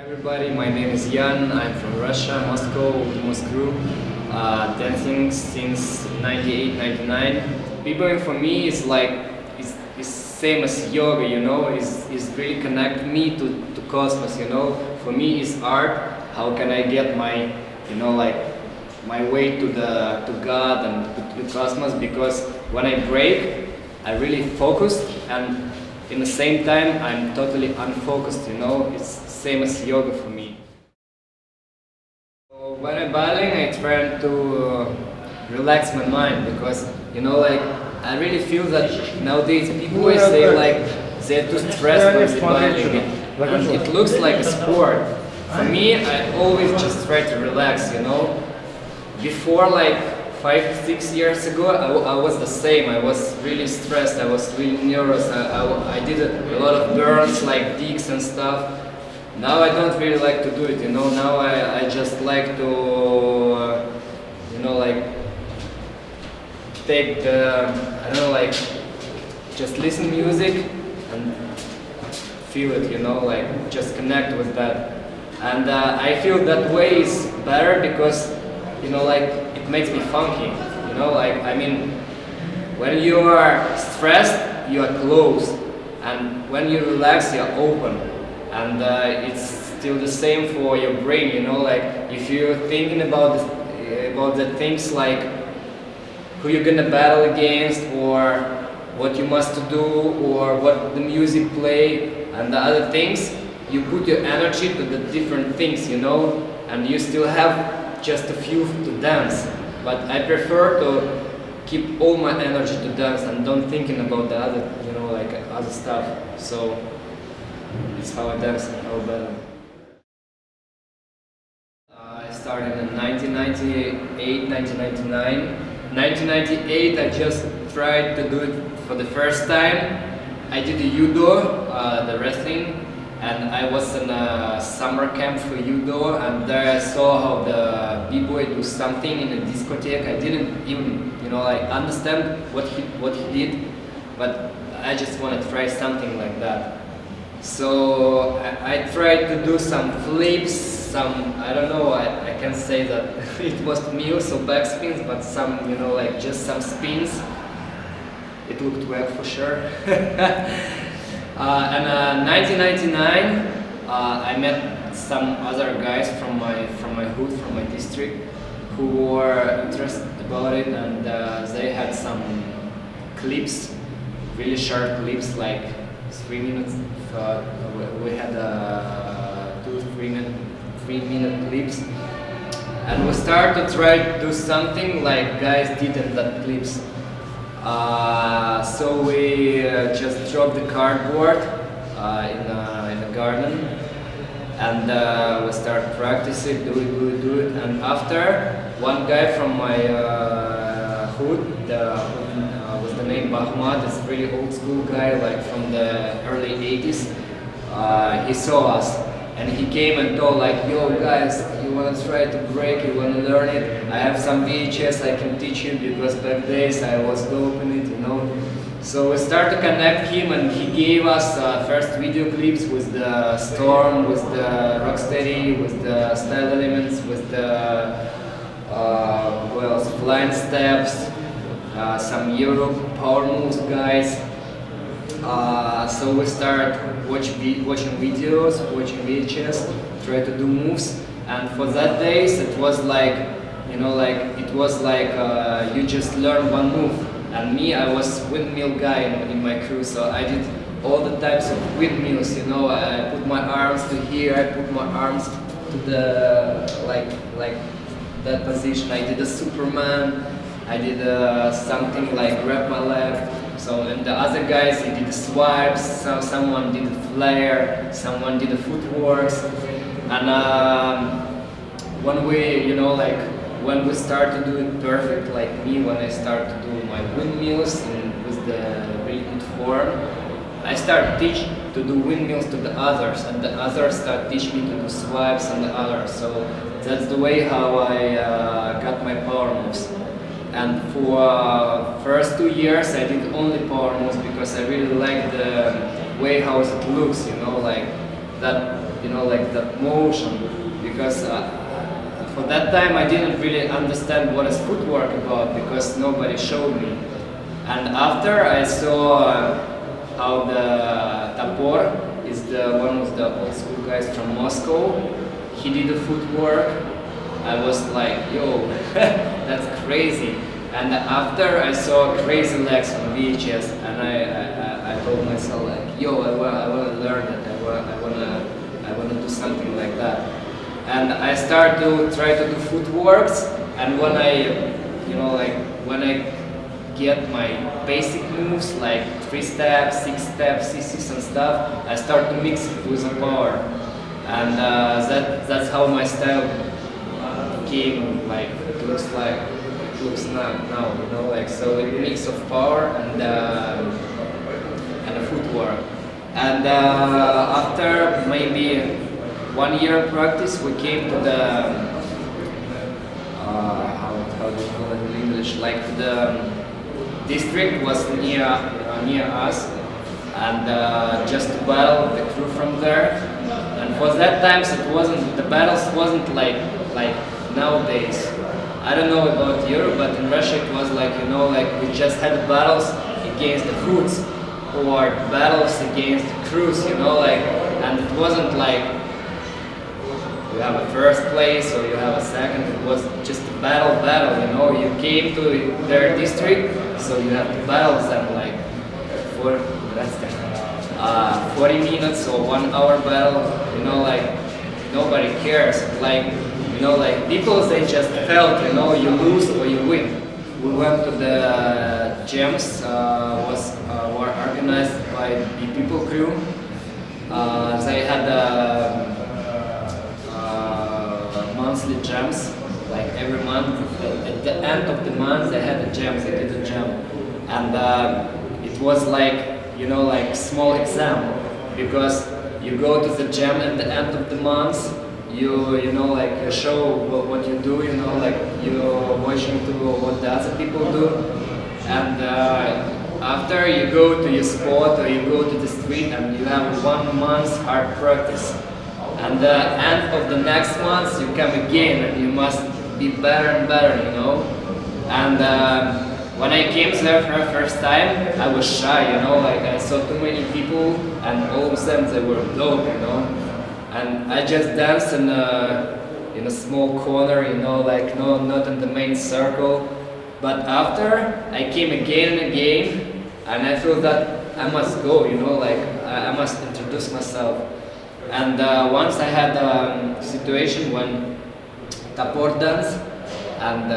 Everybody, my name is Jan. I'm from Russia, Moscow, Moscow. Dancing since 98, 99. B-boying for me is like is same as yoga, you know. Is really connect me to cosmos, you know. For me, is art. How can I get my, you know, like my way to God and to the cosmos? Because when I break, I really focused, and in the same time, I'm totally unfocused, you know. It's same as yoga for me. So when I'm battling, I try to relax my mind because, you know, like I really feel that nowadays people say like they're too stressed when they're battling, and it looks like a sport. For me, I always just try to relax, you know. Before, like 5, 6 years ago, I was the same. I was really stressed. I was really nervous. I did a lot of burns, like digs and stuff. Now I don't really like to do it, you know. Now I just like to, you know, like take the, I don't know, like just listen music and feel it, you know, like just connect with that. And I feel that way is better because, you know, like it makes me funky, you know, like, I mean, when you are stressed, you are closed, and when you relax, you are open. And it's still the same for your brain, you know, like if you're thinking about the things like who you're gonna battle against, or what you must do, or what the music play, and the other things, you put your energy to the different things, you know, and you still have just a few to dance. But I prefer to keep all my energy to dance and don't thinking about the other, you know, like other stuff. So it's how I dance and how I battle. I started in 1998, 1999. 1998, I just tried to do it for the first time. I did the judo, the wrestling, and I was in a summer camp for judo, and there I saw how the b-boy do something in a discotheque. I didn't even, you know, like understand what he did, but I just want to try something like that. So I tried to do some flips, some, I don't know, I can say that it was mills or backspins, but some, you know, like just some spins. It looked well for sure. And 1999, I met some other guys from my hood, from my district, who were interested about it, and they had some clips, really short clips, like 3 minutes. We had 3 minute clips, and we started to try to do something like guys did in that clips. So we just dropped the cardboard in the garden, and we started practicing, do it, and after, one guy from my hood, was the name Bahmat, this really old school guy, like from the early 80s, he saw us, and he came and told like, yo guys, you wanna try to break, you wanna learn it, I have some VHS I can teach you, because back days I was dope in it, you know. So we started to connect him, and he gave us first video clips with the Storm, with the Rocksteady, with the Style Elements, with the what else, Flying Steps, some Europe power moves guys. So we started watching videos, watching VHS, try to do moves, and for that days it was like, you know, like it was like you just learn one move, and me, I was windmill guy in my crew, so I did all the types of windmills, you know. I put my arms to here, I put my arms to the like that position. I did a Superman, I did something like grab my leg. So, and the other guys, they did the swipes, someone did the flare, someone did the footworks, and when we, you know, like when we start to do it perfect, like me, when I start to do my windmills with the really good form, I start teach to do windmills to the others, and the others start teach me to do swipes and the others. So that's the way how I got my power moves. And for first 2 years I did only power moves because I really liked the way how it looks, you know, like that you know, like that motion, because for that time I didn't really understand what is footwork about, because nobody showed me. And after I saw how the Topor is one of the old school guys from Moscow, he did the footwork. I was like, yo, that's crazy. And after I saw Crazy Legs on VHS, and I told myself like, yo, I want to learn that. I want to do something like that. And I started to try to do footworks. And when when I get my basic moves like 3 steps, 6 steps, CCs and stuff, I start to mix it with the power. And that's how my style became like it looks now, you know, like, so a mix of power and a footwork. And after maybe 1 year practice, we came to the how do you call it in English? Like the district was near us, and just to battle the crew from there. And for that times, the battles wasn't like nowadays. I don't know about Europe, but in Russia it was like, you know, like we just had battles against the hoods or battles against the crews, you know, like, and it wasn't like you have a first place or you have a second. It was just a battle, you know. You came to their district, so you have to battle them like for 40 minutes or 1 hour battle, you know, like nobody cares. Like, you know, like people, they just felt, you know, you lose or you win. We went to the jams, were organized by the People Crew. They had monthly jams, like every month. At the end of the month, they had a jam. They did a jam, and it was like, you know, like small exam, because you go to the jam at the end of the month. You know, like show what you do, you know, like you're watching to what the other people do, and after you go to your spot or you go to the street and you have 1 month hard practice, and the end of the next month you come again and you must be better and better, you know. And when I came there for the first time, I was shy, you know, like I saw too many people and all of them, they were dope, you know. And I just danced in a small corner, you know, like not in the main circle. But after, I came again and again, and I feel that I must go, you know, like I must introduce myself. And once I had a situation when Topor danced, and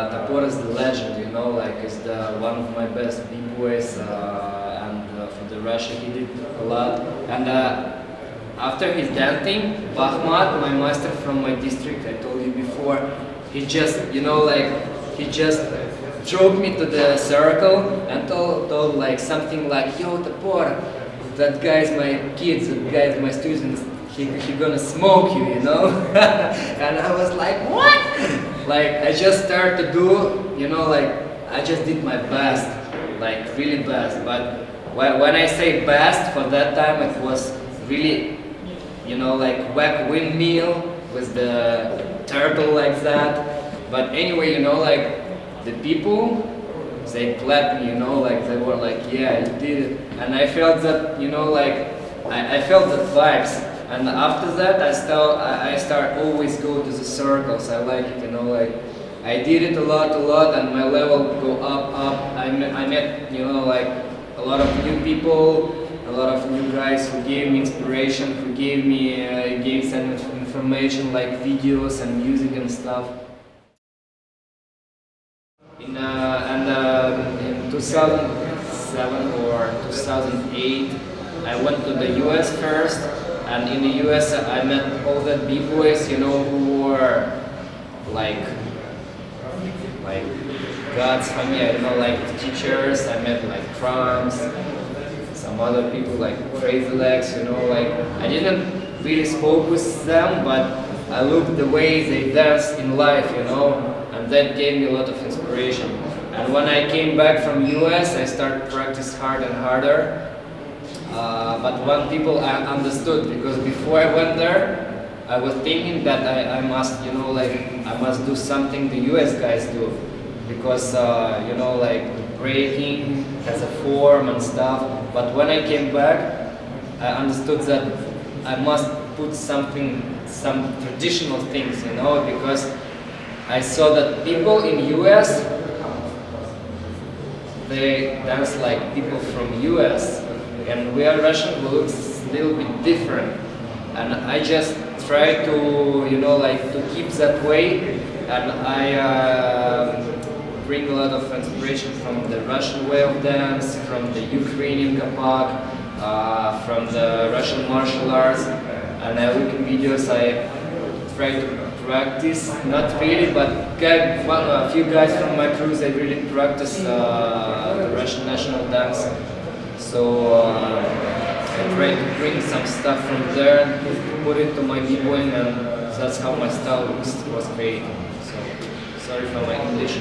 Topor is the legend, you know, like is one of my best b-boys, and for the Russia he did a lot. And after his dancing, Bahmat, my master from my district, I told you before, he just, you know, like, he just drove me to the circle and told like something like, yo, Topor, that guy's my kids, that guy's my students, he gonna smoke you, you know? And I was like, what? Like, I just started to do, you know, like, I just did my best, like, really best. But when I say best, for that time, it was really, you know, like whack windmill with the turtle like that. But anyway, you know, like the people, they clapped me, you know, like they were like, yeah, you did it. And I felt that, you know, like I felt the vibes. And after that, I start always go to the circles. I like it, you know, like I did it a lot, and my level go up. I met, you know, like a lot of new people. A lot of new guys who gave me inspiration, who gave some information like videos and music and stuff. In 2007 or 2008, I went to the US first, and in the US I met all the b-boys, you know, who were like gods for me. I know, like teachers. I met like drums. Some other people like Crazy Legs, you know, like I didn't really spoke with them, but I looked the way they dance in life, you know, and that gave me a lot of inspiration. And when I came back from US, I started practice hard and harder, But when people understood, because before I went there, I was thinking that I must, you know, like I must do something the US guys do, because you know, like breaking has a form and stuff. But when I came back, I understood that I must put something, some traditional things, you know, because I saw that people in US, they dance like people from US, and we are Russian who looks a little bit different. And I just try to, you know, like to keep that way, and I bring a lot of inspiration from the Russian way of dance, from the Ukrainian kapak, from the Russian martial arts, and I look in videos, I try to practice, not really, but a few guys from my crew, they really practice the Russian national dance. So I try to bring some stuff from there and put it to my b-boying, and that's how my style was created. So sorry for my English.